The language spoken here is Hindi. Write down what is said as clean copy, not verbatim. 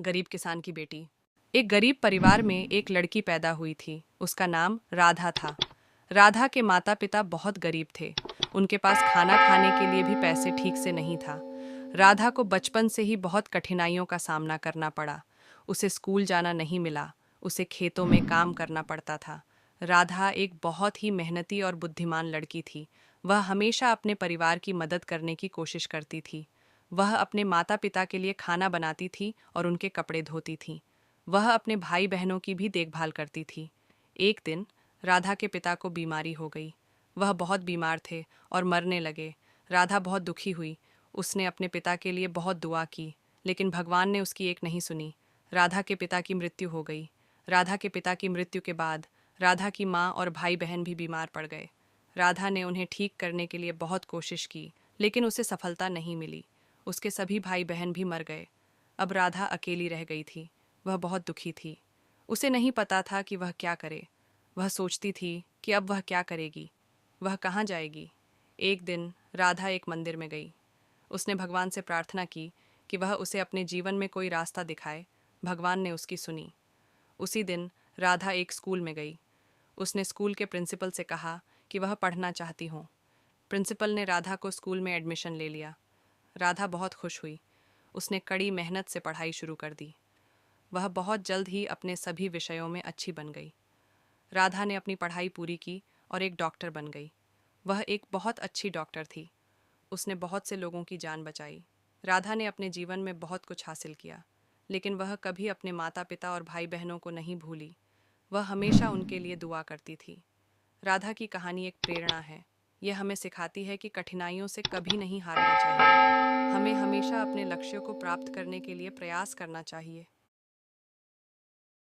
गरीब किसान की बेटी। एक गरीब परिवार में एक लड़की पैदा हुई थी। उसका नाम राधा था। राधा के माता पिता बहुत गरीब थे। उनके पास खाना खाने के लिए भी पैसे ठीक से नहीं था। राधा को बचपन से ही बहुत कठिनाइयों का सामना करना पड़ा। उसे स्कूल जाना नहीं मिला। उसे खेतों में काम करना पड़ता था। राधा एक बहुत ही मेहनती और बुद्धिमान लड़की थी। वह हमेशा अपने परिवार की मदद करने की कोशिश करती थी। वह अपने माता पिता के लिए खाना बनाती थी और उनके कपड़े धोती थी। वह अपने भाई बहनों की भी देखभाल करती थी। एक दिन राधा के पिता को बीमारी हो गई। वह बहुत बीमार थे और मरने लगे। राधा बहुत दुखी हुई। उसने अपने पिता के लिए बहुत दुआ की, लेकिन भगवान ने उसकी एक नहीं सुनी। राधा के पिता की मृत्यु हो गई। राधा के पिता की मृत्यु के बाद राधा की माँ और भाई बहन भी बीमार पड़ गए। राधा ने उन्हें ठीक करने के लिए बहुत कोशिश की, लेकिन उसे सफलता नहीं मिली। उसके सभी भाई बहन भी मर गए। अब राधा अकेली रह गई थी। वह बहुत दुखी थी। उसे नहीं पता था कि वह क्या करे। वह सोचती थी कि अब वह क्या करेगी, वह कहाँ जाएगी। एक दिन राधा एक मंदिर में गई। उसने भगवान से प्रार्थना की कि वह उसे अपने जीवन में कोई रास्ता दिखाए। भगवान ने उसकी सुनी। उसी दिन राधा एक स्कूल में गई। उसने स्कूल के प्रिंसिपल से कहा कि वह पढ़ना चाहती हूँ। प्रिंसिपल ने राधा को स्कूल में एडमिशन ले लिया। राधा बहुत खुश हुई। उसने कड़ी मेहनत से पढ़ाई शुरू कर दी। वह बहुत जल्द ही अपने सभी विषयों में अच्छी बन गई। राधा ने अपनी पढ़ाई पूरी की और एक डॉक्टर बन गई। वह एक बहुत अच्छी डॉक्टर थी। उसने बहुत से लोगों की जान बचाई। राधा ने अपने जीवन में बहुत कुछ हासिल किया, लेकिन वह कभी अपने माता पिता और भाई बहनों को नहीं भूली। वह हमेशा उनके लिए दुआ करती थी। राधा की कहानी एक प्रेरणा है। यह हमें सिखाती है कि कठिनाइयों से कभी नहीं हारना चाहिए। हमें हमेशा अपने लक्ष्यों को प्राप्त करने के लिए प्रयास करना चाहिए।